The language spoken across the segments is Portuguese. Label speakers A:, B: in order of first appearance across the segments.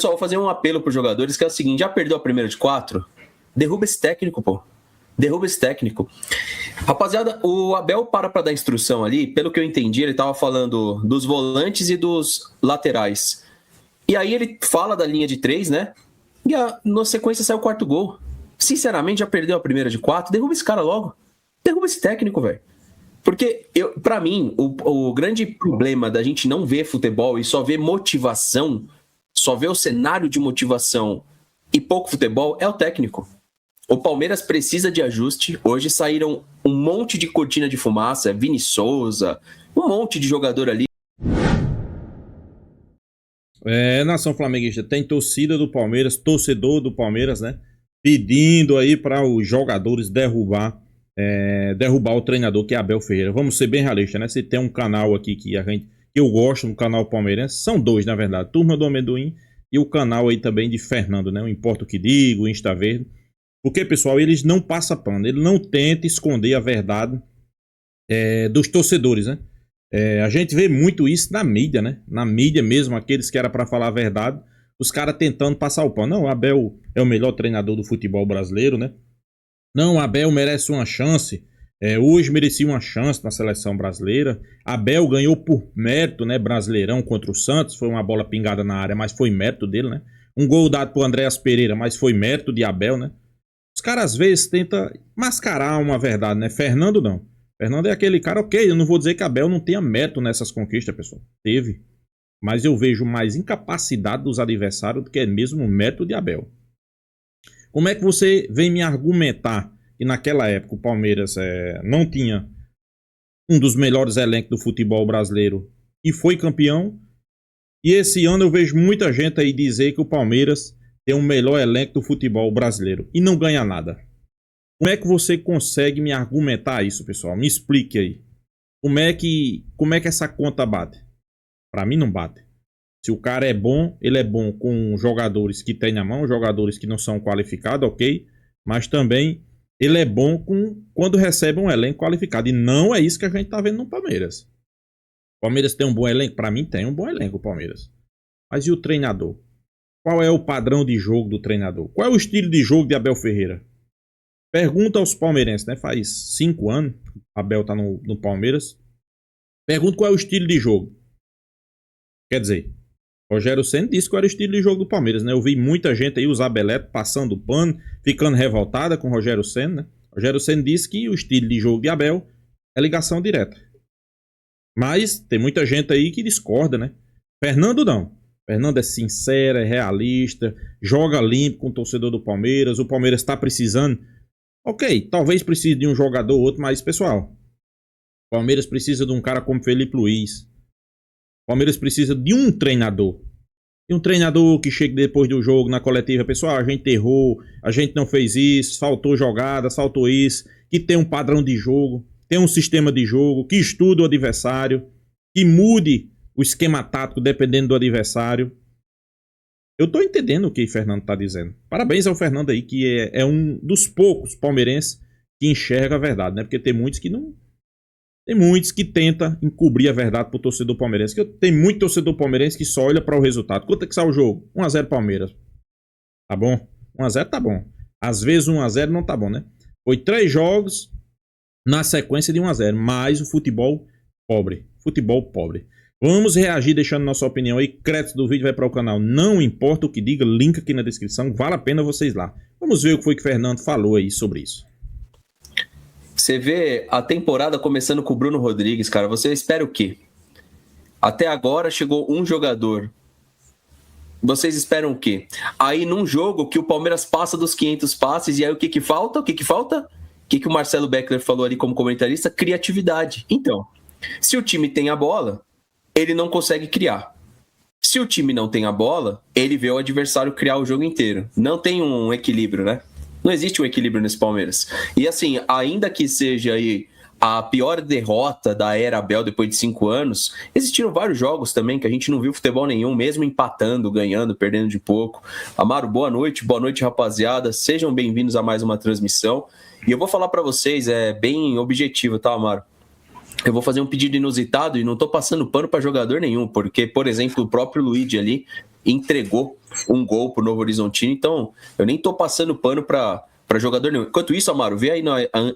A: Só vou fazer um apelo para os jogadores, que é o seguinte: já perdeu a primeira de 4? Derruba esse técnico, pô. Derruba esse técnico. Rapaziada, o Abel para dar instrução ali. Pelo que eu entendi, ele estava falando dos volantes e dos laterais. E aí ele fala da linha de 3, né? E na sequência sai o 4º gol. Sinceramente, já perdeu a primeira de 4. Derruba esse cara logo. Derruba esse técnico, velho. Porque, para mim, o grande problema da gente não ver futebol e só ver motivação, só ver o cenário de motivação e pouco futebol, é o técnico. O Palmeiras precisa de ajuste. Hoje saíram um monte de cortina de fumaça, Vini Souza, um monte de jogador ali.
B: Nação flamenguista, tem torcida do Palmeiras, torcedor do Palmeiras, né? Pedindo aí para os jogadores derrubar o treinador, que é Abel Ferreira. Vamos ser bem realistas, né? Se tem um canal aqui que eu gosto, um canal palmeirense, são 2, na verdade, Turma do Amendoim e o canal aí também de Fernando, né? Não importa o que digo, o Insta Verde. Porque, pessoal, eles não passam pano, ele não tenta esconder a verdade dos torcedores, né? A gente vê muito isso na mídia, né? Na mídia mesmo, aqueles que era para falar a verdade, os caras tentando passar o pano. Não, o Abel é o melhor treinador do futebol brasileiro, né? Não, o Abel merece uma chance. Hoje merecia uma chance na seleção brasileira. Abel ganhou por mérito, né? Brasileirão contra o Santos. Foi uma bola pingada na área, mas foi mérito dele, né? Um gol dado por Andréas Pereira, mas foi mérito de Abel, né? Os caras às vezes tentam mascarar uma verdade, né? Fernando não. Fernando é aquele cara, ok, eu não vou dizer que Abel não tenha mérito nessas conquistas, pessoal. Teve. Mas eu vejo mais incapacidade dos adversários do que mesmo o mérito de Abel. Como é que você vem me argumentar que naquela época o Palmeiras não tinha um dos melhores elencos do futebol brasileiro e foi campeão? E esse ano eu vejo muita gente aí dizer que o Palmeiras tem o melhor elenco do futebol brasileiro e não ganha nada. Como é que você consegue me argumentar isso, pessoal? Me explique aí. Como é que essa conta bate? Para mim não bate. Se o cara é bom, ele é bom com jogadores que tem na mão, jogadores que não são qualificados, ok? Mas também ele é bom quando recebe um elenco qualificado. E não é isso que a gente tá vendo no Palmeiras. O Palmeiras tem um bom elenco? Para mim tem um bom elenco o Palmeiras. Mas e o treinador? Qual é o padrão de jogo do treinador? Qual é o estilo de jogo de Abel Ferreira? Pergunta aos palmeirenses, né? Faz 5 anos que Abel tá no Palmeiras. Pergunta qual é o estilo de jogo. Quer dizer, Rogério Ceni disse qual era o estilo de jogo do Palmeiras, né? Eu vi muita gente aí usar Beleto, passando pano, ficando revoltada com o Rogério Ceni, né? Rogério Ceni disse que o estilo de jogo de Abel é ligação direta. Mas tem muita gente aí que discorda, né? Fernando não. Fernando é sincero, é realista, joga limpo com o torcedor do Palmeiras. O Palmeiras está precisando. Ok, talvez precise de um jogador ou outro, mas, pessoal, o Palmeiras precisa de um cara como Felipe Luiz. O Palmeiras precisa de um treinador. E um treinador que chegue depois do jogo na coletiva, pessoal, a gente errou, a gente não fez isso, faltou jogada, faltou isso, que tem um padrão de jogo, tem um sistema de jogo, que estude o adversário, que mude o esquema tático dependendo do adversário. Eu tô entendendo o que o Fernando tá dizendo. Parabéns ao Fernando aí, que é um dos poucos palmeirenses que enxerga a verdade, né? Porque tem muitos que não... Tem muitos que tentam encobrir a verdade pro torcedor palmeirense. Tem muito torcedor palmeirense que só olha para o resultado. Quanto é que sai o jogo? 1-0 Palmeiras. Tá bom? 1-0 tá bom. Às vezes 1-0 não tá bom, né? Foi 3 jogos na sequência de 1-0. Mas o futebol pobre. Futebol pobre. Vamos reagir deixando nossa opinião aí. Crédito do vídeo vai para o canal. Não importa o que diga, link aqui na descrição. Vale a pena vocês lá. Vamos ver o que foi que o Fernando falou aí sobre isso.
A: Você vê a temporada começando com o Bruno Rodrigues, cara. Você espera o quê? Até agora chegou um jogador. Vocês esperam o quê? Aí num jogo que o Palmeiras passa dos 500 passes, e aí o que que falta? O que que falta? O que que o Marcelo Beckler falou ali como comentarista? Criatividade. Então, se o time tem a bola, ele não consegue criar. Se o time não tem a bola, ele vê o adversário criar o jogo inteiro. Não tem um equilíbrio, né? Não existe um equilíbrio nesse Palmeiras. E assim, ainda que seja aí a pior derrota da era Abel depois de 5 anos, existiram vários jogos também que a gente não viu futebol nenhum, mesmo empatando, ganhando, perdendo de pouco. Amaro, boa noite, rapaziada. Sejam bem-vindos a mais uma transmissão. E eu vou falar para vocês, é bem objetivo, tá, Amaro? Eu vou fazer um pedido inusitado e não tô passando pano para jogador nenhum, porque, por exemplo, o próprio Luigi ali entregou um gol pro Novo Horizontino, então eu nem tô passando pano para jogador nenhum. Enquanto isso, Amaro, vê aí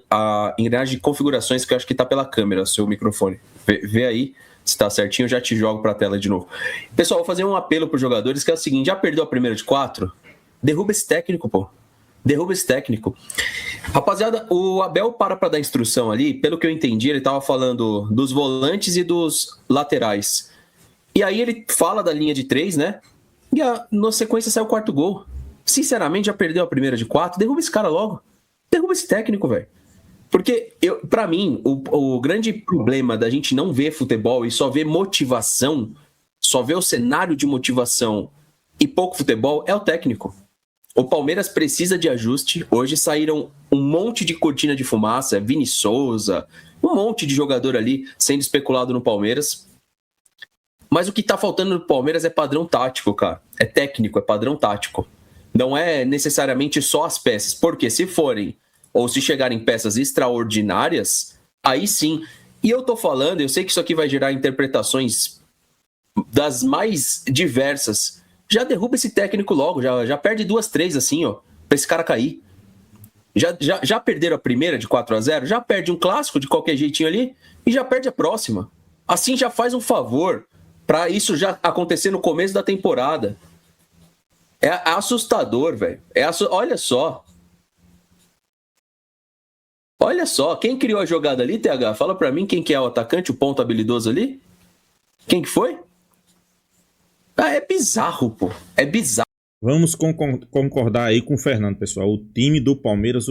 A: a engrenagem de configurações que eu acho que tá pela câmera, seu microfone. Vê aí se tá certinho, eu já te jogo pra tela de novo. Pessoal, vou fazer um apelo pros jogadores, que é o seguinte: já perdeu a primeira de 4? Derruba esse técnico, pô. Derruba esse técnico. Rapaziada, o Abel para dar instrução ali, pelo que eu entendi, ele tava falando dos volantes e dos laterais. E aí ele fala da linha de 3, né? E na sequência sai o quarto gol. Sinceramente, já perdeu a primeira de 4, derruba esse cara logo. Derruba esse técnico, velho. Porque, pra mim, o grande problema da gente não ver futebol e só ver motivação, só ver o cenário de motivação e pouco futebol, é o técnico. O Palmeiras precisa de ajuste. Hoje saíram um monte de cortina de fumaça, Vini Souza, um monte de jogador ali sendo especulado no Palmeiras. Mas o que tá faltando no Palmeiras é padrão tático, cara. É técnico, é padrão tático. Não é necessariamente só as peças. Porque se forem, ou se chegarem peças extraordinárias, aí sim. E eu tô falando, eu sei que isso aqui vai gerar interpretações das mais diversas. Já derruba esse técnico logo, já perde 2, 3 assim, ó, pra esse cara cair. Já perderam a primeira de 4-0, já perde um clássico de qualquer jeitinho ali e já perde a próxima. Assim já faz um favor pra isso já acontecer no começo da temporada. É assustador, velho. Olha só. Olha só, quem criou a jogada ali, TH? Fala pra mim quem que é o atacante, o ponto habilidoso ali? Quem que foi? É bizarro, pô. É bizarro.
B: Vamos concordar aí com o Fernando, pessoal. O time do Palmeiras,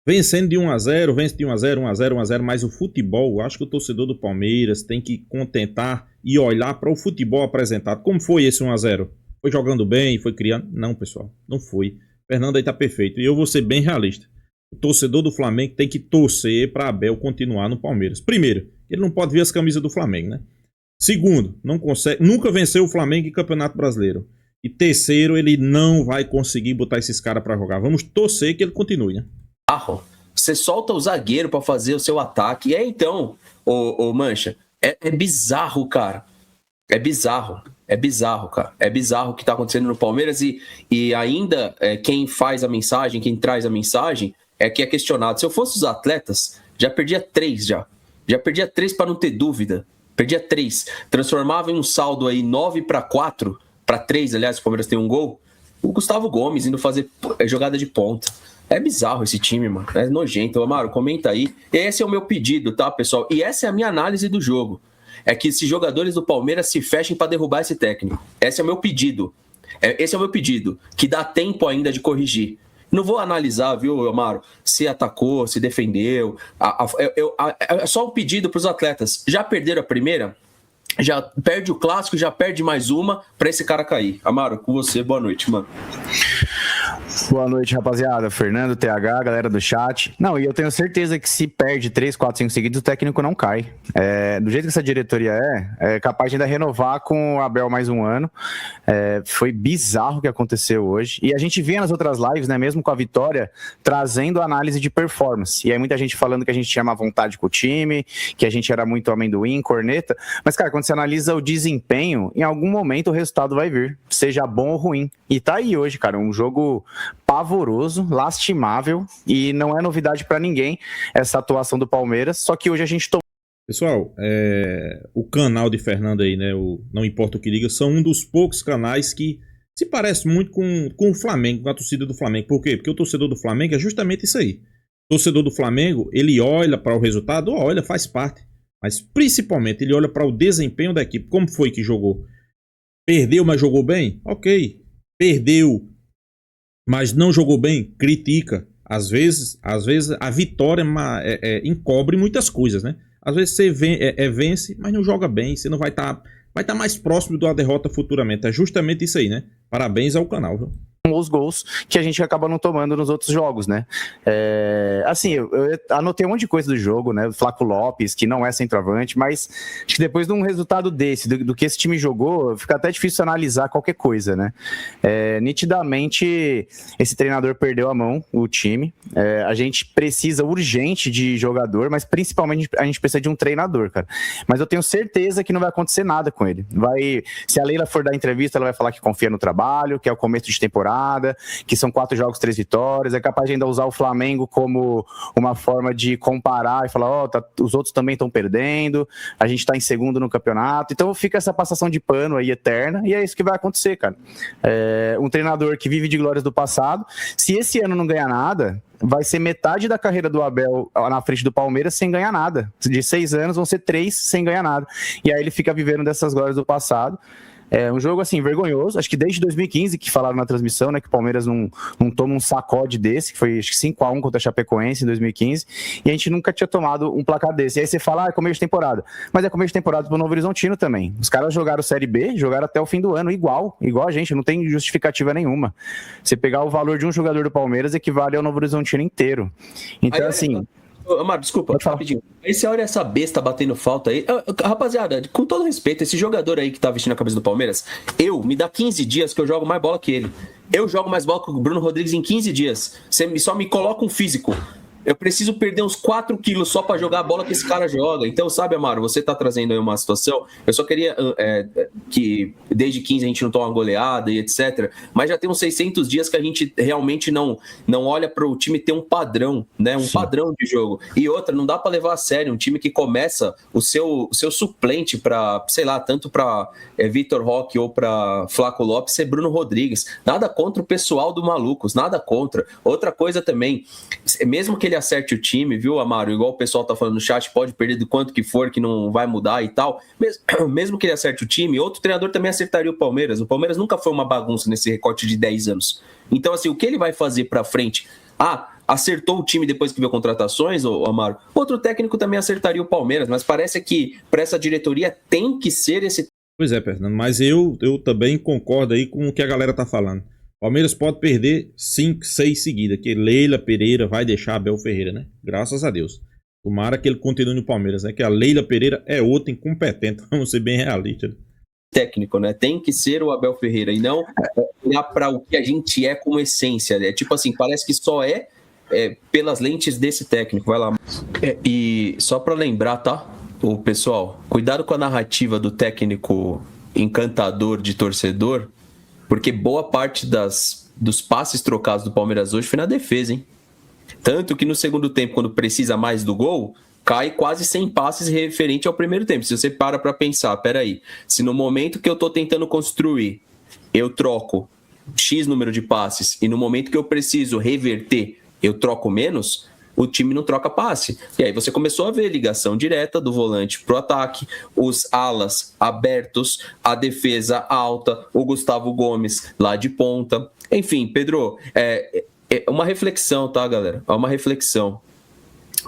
B: vencendo de 1-0, vence de 1-0, 1-0, 1-0, mas o futebol, acho que o torcedor do Palmeiras tem que contentar e olhar para o futebol apresentado. Como foi esse 1-0? Foi jogando bem, foi criando? Não, pessoal, não foi. Fernando aí tá perfeito. E eu vou ser bem realista. O torcedor do Flamengo tem que torcer para Abel continuar no Palmeiras. Primeiro, ele não pode ver as camisas do Flamengo, né? Segundo, não consegue, nunca venceu o Flamengo em Campeonato Brasileiro. E terceiro, ele não vai conseguir botar esses caras para jogar. Vamos torcer que ele continue, né?
A: Você solta o zagueiro para fazer o seu ataque. Então, ô Mancha, é bizarro, cara. É bizarro, cara. É bizarro o que tá acontecendo no Palmeiras e ainda quem faz a mensagem, quem traz a mensagem é que é questionado. Se eu fosse os atletas, já perdia 3 já. Já perdia 3 para não ter dúvida. Perdia 3. Transformava em um saldo aí 9-4, para 3, aliás, o Palmeiras tem um gol. O Gustavo Gomes indo fazer jogada de ponta. É bizarro esse time, mano. É nojento. Amaro, comenta aí. Esse é o meu pedido, tá, pessoal? E essa é a minha análise do jogo. É que esses jogadores do Palmeiras se fechem para derrubar esse técnico. Esse é o meu pedido. Esse é o meu pedido. Que dá tempo ainda de corrigir. Não vou analisar, viu, Amaro, se atacou, se defendeu. É só um pedido para os atletas. Já perderam a primeira? Já perde o clássico, já perde mais uma para esse cara cair. Amaro, com você, boa noite, mano.
C: Boa noite, rapaziada. Fernando, TH, galera do chat. Não, e eu tenho certeza que se perde 3, 4, 5 seguidos, o técnico não cai. Do jeito que essa diretoria é capaz de ainda renovar com o Abel mais um ano. Foi bizarro o que aconteceu hoje. E a gente via nas outras lives, né, mesmo com a vitória, trazendo análise de performance. E aí muita gente falando que a gente tinha má vontade com o time, que a gente era muito amendoim, corneta. Mas, cara, quando você analisa o desempenho, em algum momento o resultado vai vir, seja bom ou ruim. E tá aí hoje, cara, um jogo pavoroso, lastimável, e não é novidade pra ninguém essa atuação do Palmeiras, só que hoje a gente tomou.
B: Pessoal, o canal de Fernando aí, né, o Não Importa o Que Diga, são um dos poucos canais que se parece muito com o Flamengo, com a torcida do Flamengo. Por quê? Porque o torcedor do Flamengo é justamente isso aí. O torcedor do Flamengo, ele olha para o resultado, olha, faz parte, mas principalmente ele olha para o desempenho da equipe. Como foi que jogou? Perdeu, mas jogou bem? Ok. Perdeu, mas não jogou bem? Critica. Às vezes a vitória encobre muitas coisas, né? Às vezes você vence, mas não joga bem. Você não vai estar mais próximo da derrota futuramente. É justamente isso aí, né? Parabéns ao canal, viu?
C: tomou os gols que a gente acaba não tomando nos outros jogos, né? Assim, eu anotei um monte de coisa do jogo, né? O Flaco Lopes, que não é centroavante, mas acho que depois de um resultado desse, do que esse time jogou, fica até difícil analisar qualquer coisa, né? Nitidamente, esse treinador perdeu a mão, o time. A gente precisa urgente de jogador, mas principalmente a gente precisa de um treinador, cara. Mas eu tenho certeza que não vai acontecer nada com ele. Se a Leila for dar entrevista, ela vai falar que confia no trabalho, que é o começo de temporada, que são 4 jogos, 3 vitórias, é capaz de ainda usar o Flamengo como uma forma de comparar e falar, os outros também estão perdendo, a gente tá em segundo no campeonato, então fica essa passação de pano aí eterna, e é isso que vai acontecer, cara. Um treinador que vive de glórias do passado, se esse ano não ganhar nada, vai ser metade da carreira do Abel na frente do Palmeiras sem ganhar nada. De 6 anos vão ser 3 sem ganhar nada. E aí ele fica vivendo dessas glórias do passado. É um jogo, assim, vergonhoso. Acho que desde 2015, que falaram na transmissão, né, que o Palmeiras não toma um sacode desse, que foi, acho que 5-1 contra a Chapecoense em 2015, e a gente nunca tinha tomado um placar desse. E aí você fala, é começo de temporada. Mas é começo de temporada pro Novo Horizontino também. Os caras jogaram Série B, jogaram até o fim do ano, igual a gente, não tem justificativa nenhuma. Você pegar o valor de um jogador do Palmeiras equivale ao Novo Horizontino inteiro. Então, assim...
A: Amaro, desculpa, rapidinho. Aí você olha essa besta batendo falta aí. Rapaziada, com todo respeito, esse jogador aí que tá vestindo a camisa do Palmeiras, me dá 15 dias que eu jogo mais bola que ele. Eu jogo mais bola que o Bruno Rodrigues em 15 dias. Você só me coloca um físico. Eu preciso perder uns 4 quilos só pra jogar a bola que esse cara joga. Então, sabe, Amaro, você tá trazendo aí uma situação. Eu só queria que desde 15 a gente não toma uma goleada e etc. Mas já tem uns 600 dias que a gente realmente não olha pro time ter um padrão, né? Um padrão de jogo. E outra, não dá pra levar a sério um time que começa o seu suplente pra, sei lá, tanto pra Vitor Roque ou pra Flaco Lopes ser Bruno Rodrigues. Nada contra o pessoal do Malucos, nada contra. Outra coisa também, mesmo que ele acerte o time, viu, Amaro? Igual o pessoal tá falando no chat, pode perder do quanto que for, que não vai mudar e tal. Mesmo que ele acerte o time, outro treinador também acertaria o Palmeiras. O Palmeiras nunca foi uma bagunça nesse recorte de 10 anos. Então, assim, o que ele vai fazer pra frente? Acertou o time depois que viu contratações, Amaro? Outro técnico também acertaria o Palmeiras, mas parece que para essa diretoria tem que ser esse...
B: Pois é, Fernando, mas eu também concordo aí com o que a galera tá falando. Palmeiras pode perder 5, 6 seguidas, que Leila Pereira vai deixar Abel Ferreira, né? Graças a Deus. Tomara que ele continue no Palmeiras, né? Que a Leila Pereira é outra incompetente, vamos ser bem realistas.
A: Técnico, né? Tem que ser o Abel Ferreira e não olhar para o que a gente é como essência. É tipo assim, parece que só pelas lentes desse técnico. Vai lá. E só para lembrar, tá? O pessoal, cuidado com a narrativa do técnico encantador de torcedor, porque boa parte dos passes trocados do Palmeiras hoje foi na defesa, hein? Tanto que no segundo tempo, quando precisa mais do gol, cai quase 100 passes referente ao primeiro tempo. Se você para pensar, peraí, se no momento que eu tô tentando construir, eu troco X número de passes, e no momento que eu preciso reverter, eu troco menos, o time não troca passe. E aí você começou a ver ligação direta do volante pro ataque, os alas abertos, a defesa alta, o Gustavo Gomes lá de ponta. Enfim, Pedro, é uma reflexão, tá, galera? É uma reflexão.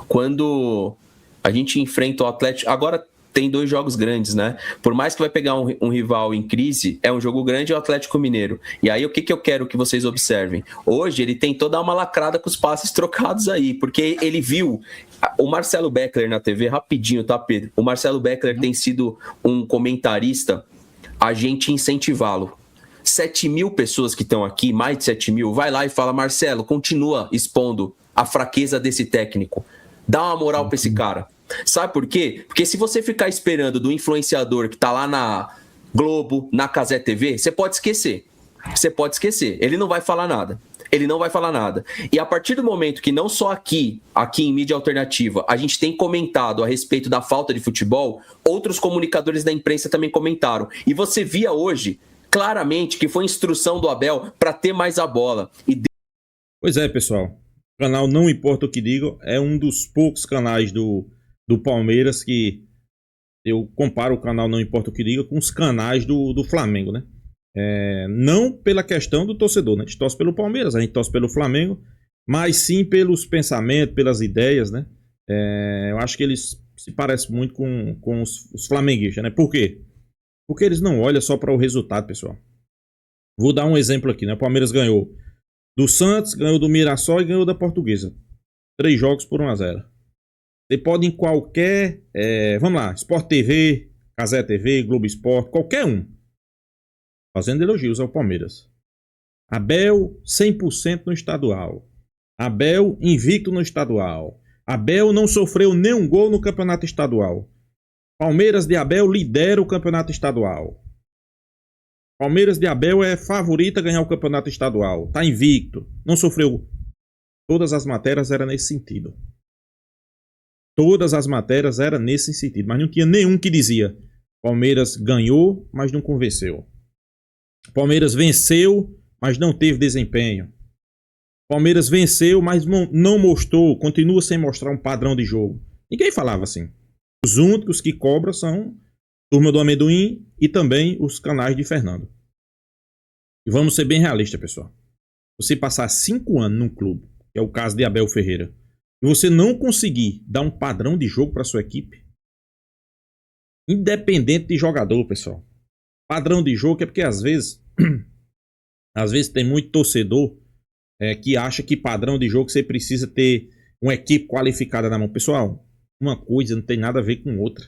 A: Quando a gente enfrenta o Atlético... Agora tem 2 jogos grandes, né? Por mais que vai pegar um rival em crise, é um jogo grande, é o Atlético Mineiro. E aí, o que eu quero que vocês observem? Hoje, ele tentou dar uma lacrada com os passes trocados aí, porque ele viu o Marcelo Beckler na TV, rapidinho, tá, Pedro? O Marcelo Beckler tem sido um comentarista, a gente incentivá-lo. 7 mil pessoas que estão aqui, mais de 7 mil, vai lá e fala, Marcelo, continua expondo a fraqueza desse técnico. Dá uma moral pra esse cara. Sabe por quê? Porque se você ficar esperando do influenciador que tá lá na Globo, na Cazé TV, você pode esquecer. Você pode esquecer. Ele não vai falar nada. Ele não vai falar nada. E a partir do momento que não só aqui em mídia alternativa, a gente tem comentado a respeito da falta de futebol, outros comunicadores da imprensa também comentaram. E você via hoje, claramente, que foi instrução do Abel para ter mais a bola.
B: Pois é, pessoal. O canal Não Importa o Que Digo é um dos poucos canais do Palmeiras que eu comparo o canal Não Importa o Que Diga com os canais do Flamengo, né? Não pela questão do torcedor, né? A gente torce pelo Palmeiras, a gente torce pelo Flamengo, mas sim pelos pensamentos, pelas ideias, né? Eu acho que eles se parecem muito com os flamenguistas, né? Por quê? Porque eles não olham só para o resultado, pessoal. Vou dar um exemplo aqui, né? O Palmeiras ganhou do Santos, ganhou do Mirassol e ganhou da Portuguesa. 3 jogos por 1-0. Você pode em qualquer... vamos lá, Sport TV, Cazé TV, Globo Esporte, qualquer um. Fazendo elogios ao Palmeiras. Abel, 100% no estadual. Abel, invicto no estadual. Abel não sofreu nenhum gol no campeonato estadual. Palmeiras de Abel lidera o campeonato estadual. Palmeiras de Abel é favorita a ganhar o campeonato estadual. Tá invicto. Não sofreu. Todas as matérias eram nesse sentido. Todas as matérias eram nesse sentido. Mas não tinha nenhum que dizia: Palmeiras ganhou, mas não convenceu. Palmeiras venceu, mas não teve desempenho. Palmeiras venceu, mas não mostrou, continua sem mostrar um padrão de jogo. Ninguém falava assim. Os únicos que cobram são Turma do Amendoim e também os canais de Fernando. E vamos ser bem realistas, pessoal. Você passar 5 anos num clube, que é o caso de Abel Ferreira, e você não conseguir dar um padrão de jogo para sua equipe, independente de jogador, pessoal. Padrão de jogo é porque às vezes tem muito torcedor que acha que padrão de jogo você precisa ter uma equipe qualificada na mão. Pessoal, uma coisa não tem nada a ver com outra.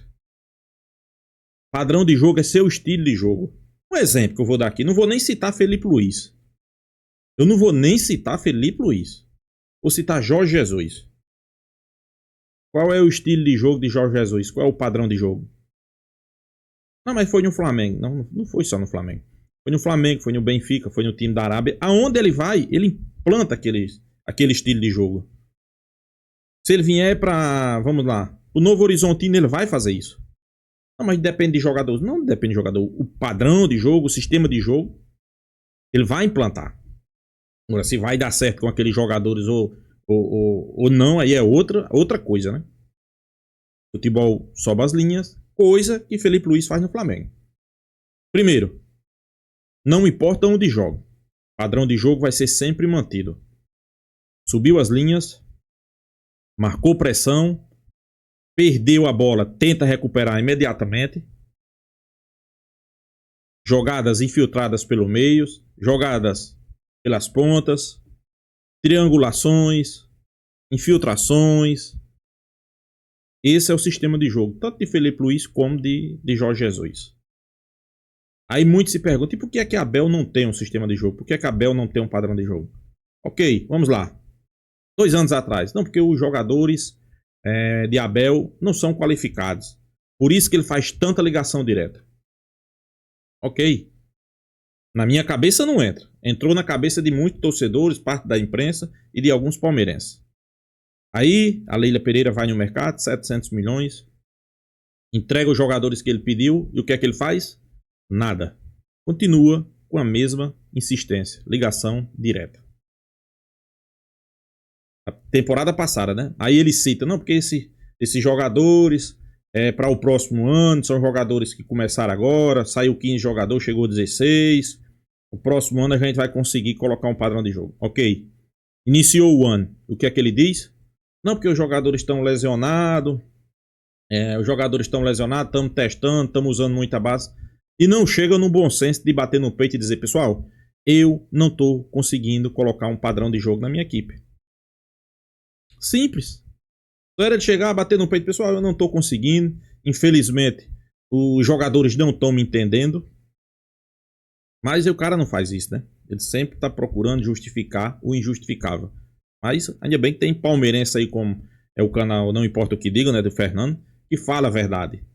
B: Padrão de jogo é seu estilo de jogo. Um exemplo que eu vou dar aqui. Não vou nem citar Felipe Luiz. Eu não vou nem citar Felipe Luiz. Vou citar Jorge Jesus. Qual é o estilo de jogo de Jorge Jesus? Qual é o padrão de jogo? Não, mas foi no Flamengo. Não foi só no Flamengo. Foi no Flamengo, foi no Benfica, foi no time da Arábia. Aonde ele vai, ele implanta aquele estilo de jogo. Se ele vier para, vamos lá, o Novo Horizontino, ele vai fazer isso. Não, mas depende de jogador. Não depende de jogador. O padrão de jogo, o sistema de jogo, ele vai implantar. Agora, se vai dar certo com aqueles jogadores ou não, aí é outra coisa, né? Futebol sobe as linhas, coisa que Felipe Luiz faz no Flamengo. Primeiro, não importa onde joga. O padrão de jogo vai ser sempre mantido. Subiu as linhas, marcou pressão, perdeu a bola, tenta recuperar imediatamente. Jogadas infiltradas pelo meio, jogadas pelas pontas, triangulações, infiltrações. Esse é o sistema de jogo, tanto de Felipe Luiz como de Jorge Jesus. Aí muitos se perguntam, e por que é que Abel não tem um sistema de jogo? Por que é que Abel não tem um padrão de jogo? Ok, vamos lá. 2 anos atrás. Não, porque os jogadores de Abel não são qualificados. Por isso que ele faz tanta ligação direta. Ok. Na minha cabeça não entra. Entrou na cabeça de muitos torcedores, parte da imprensa e de alguns palmeirenses. Aí a Leila Pereira vai no mercado, 700 milhões. Entrega os jogadores que ele pediu. E o que é que ele faz? Nada. Continua com a mesma insistência. Ligação direta. A temporada passada, né? Aí ele cita, não, porque esses jogadores para o próximo ano são jogadores que começaram agora, saiu 15 jogadores, chegou 16. O próximo ano a gente vai conseguir colocar um padrão de jogo. Ok. Iniciou o ano. O que é que ele diz? Não, porque os jogadores estão lesionados. Estamos testando, estamos usando muita base. E não chega no bom senso de bater no peito e dizer, pessoal, eu não estou conseguindo colocar um padrão de jogo na minha equipe. Simples. Só era de chegar, bater no peito, pessoal, eu não estou conseguindo. Infelizmente, os jogadores não estão me entendendo. Mas o cara não faz isso, né? Ele sempre está procurando justificar o injustificável. Mas ainda bem que tem palmeirense aí, como é o canal Não Importa o Que Diga, né, do Fernando, que fala a verdade.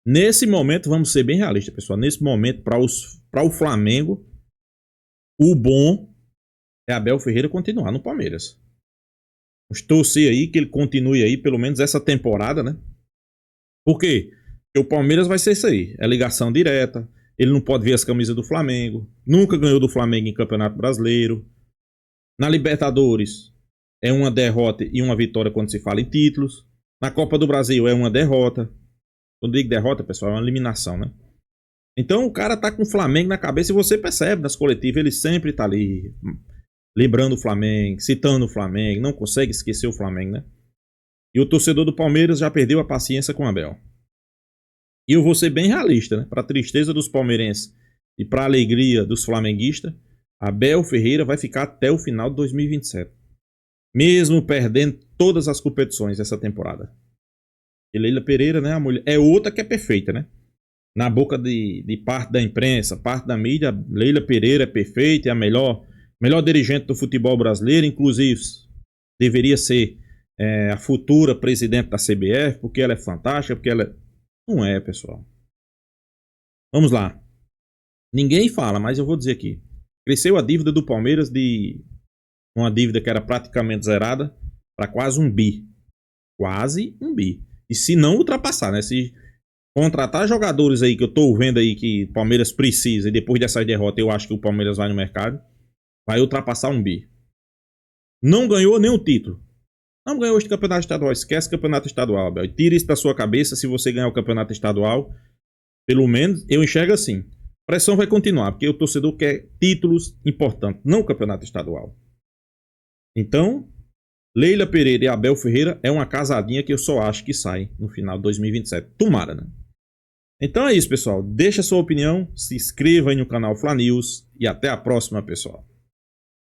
B: Nesse momento, vamos ser bem realistas, pessoal. Nesse momento, para o Flamengo, o bom é Abel Ferreira continuar no Palmeiras. Vamos torcer aí que ele continue aí, pelo menos essa temporada, né? Por quê? Porque o Palmeiras vai ser isso aí. É ligação direta. Ele não pode ver as camisas do Flamengo. Nunca ganhou do Flamengo em Campeonato Brasileiro. Na Libertadores, é uma derrota e uma vitória quando se fala em títulos. Na Copa do Brasil, é uma derrota. Quando digo derrota, pessoal, é uma eliminação, né? Então o cara tá com o Flamengo na cabeça e você percebe nas coletivas, ele sempre tá ali lembrando o Flamengo, citando o Flamengo, não consegue esquecer o Flamengo, né? E o torcedor do Palmeiras já perdeu a paciência com o Abel. E eu vou ser bem realista, né? Para tristeza dos palmeirenses e para alegria dos flamenguistas, Abel Ferreira vai ficar até o final de 2027. Mesmo perdendo todas as competições dessa temporada. E Leila Pereira, né, a mulher, é outra que é perfeita, né? Na boca de parte da imprensa, parte da mídia, Leila Pereira é perfeita, é a melhor dirigente do futebol brasileiro, inclusive deveria ser a futura presidente da CBF, porque ela é fantástica, porque ela é... Não é, pessoal. Vamos lá. Ninguém fala, mas eu vou dizer aqui. Cresceu a dívida do Palmeiras de uma dívida que era praticamente zerada para quase 1 bi. Quase 1 bi. E se não ultrapassar, né? Se contratar jogadores aí que eu tô vendo aí que o Palmeiras precisa e depois dessa derrota eu acho que o Palmeiras vai no mercado, vai ultrapassar 1 bi. Não ganhou nenhum título. Não ganhou este campeonato estadual. Esquece campeonato estadual, Abel. Tira isso da sua cabeça. Se você ganhar o campeonato estadual, pelo menos eu enxergo assim. A pressão vai continuar, porque o torcedor quer títulos importantes, não o campeonato estadual. Então, Leila Pereira e Abel Ferreira é uma casadinha que eu só acho que sai no final de 2027. Tomara, né? Então é isso, pessoal. Deixa a sua opinião, se inscreva aí no canal Fla News e até a próxima, pessoal.